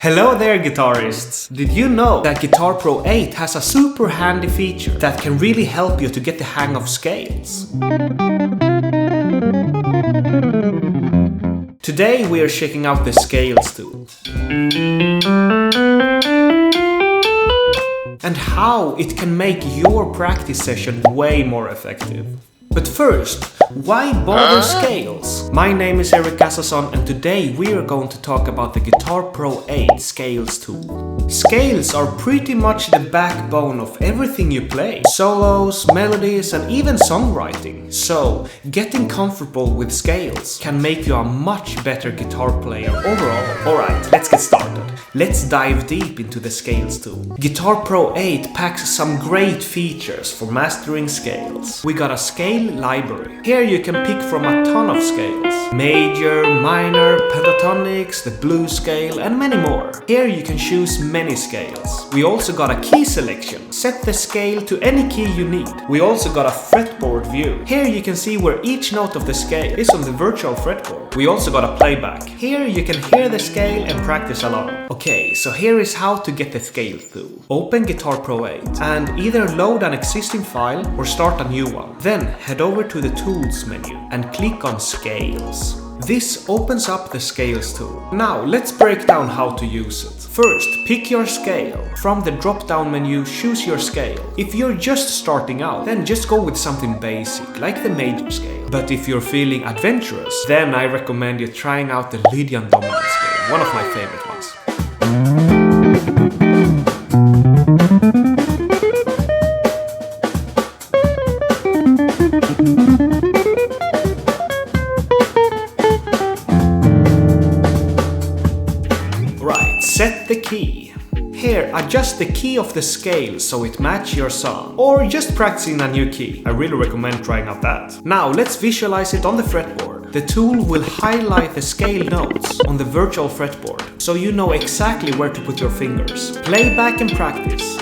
Hello there guitarists! Did you know that Guitar Pro 8 has a super handy feature that can really help you to get the hang of scales? Today we are checking out the Scales tool and how it can make your practice session way more effective. But first, why bother scales? My name is Eric Gassason and today we are going to talk about the Guitar Pro 8 Scales tool. Scales are pretty much the backbone of everything you play. Solos, melodies and even songwriting. So, getting comfortable with scales can make you a much better guitar player overall. Alright, let's get started. Let's dive deep into the Scales tool. Guitar Pro 8 packs some great features for mastering scales. We got a scale library. Here you can pick from a ton of scales. Major, minor, pentatonics, the blues scale and many more. Here you can choose many scales. We also got a key selection. Set the scale to any key you need. We also got a fretboard view. Here you can see where each note of the scale is on the virtual fretboard. We also got a playback. Here you can hear the scale and practice along. Okay, so here is how to get the Scale tool. Open Guitar Pro 8 and either load an existing file or start a new one. Then head over to the Tools menu and click on Scales. This opens up the Scales tool. Now let's break down how to use it. First, pick your scale. From the drop-down menu, choose your scale. If you're just starting out, then just go with something basic, like the major scale. But if you're feeling adventurous, then I recommend you trying out the Lydian dominant scale, one of my favorite ones. Set the key. Here, adjust the key of the scale so it matches your song. Or just practicing a new key. I really recommend trying out that. Now let's visualize it on the fretboard. The tool will highlight the scale notes on the virtual fretboard, so you know exactly where to put your fingers. Playback and practice.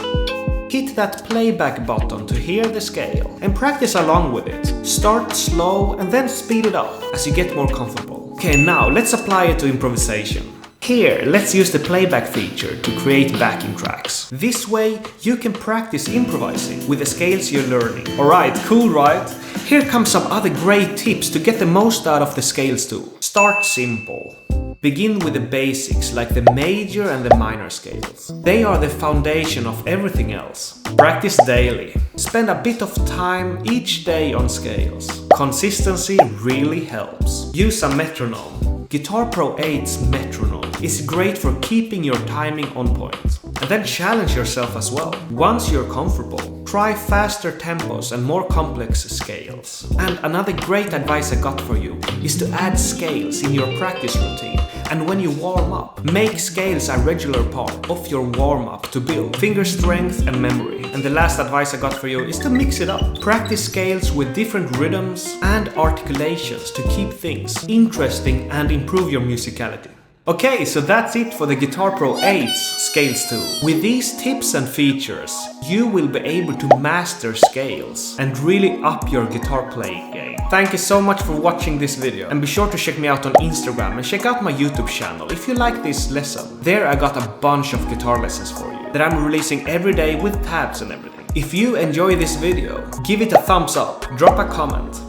Hit that playback button to hear the scale and practice along with it. Start slow and then speed it up as you get more comfortable. Okay, now let's apply it to improvisation. Here, let's use the playback feature to create backing tracks. This way, you can practice improvising with the scales you're learning. Alright, cool, right? Here comes some other great tips to get the most out of the Scales tool. Start simple. Begin with the basics like the major and the minor scales. They are the foundation of everything else. Practice daily. Spend a bit of time each day on scales. Consistency really helps. Use a metronome. Guitar Pro 8's metronome is great for keeping your timing on point. And then challenge yourself as well. Once you're comfortable, try faster tempos and more complex scales. And another great advice I got for you is to add scales in your practice routine. And when you warm up, make scales a regular part of your warm-up to build finger strength and memory. And the last advice I got for you is to mix it up. Practice scales with different rhythms and articulations to keep things interesting and improve your musicality. Okay, so that's it for the Guitar Pro 8's Scales tool. With these tips and features, you will be able to master scales and really up your guitar playing game. Thank you so much for watching this video and be sure to check me out on Instagram and check out my YouTube channel if you like this lesson. There I got a bunch of guitar lessons for you that I'm releasing every day with tabs and everything. If you enjoy this video, give it a thumbs up, drop a comment.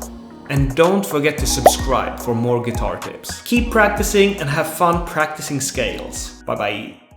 And don't forget to subscribe for more guitar tips. Keep practicing and have fun practicing scales. Bye bye.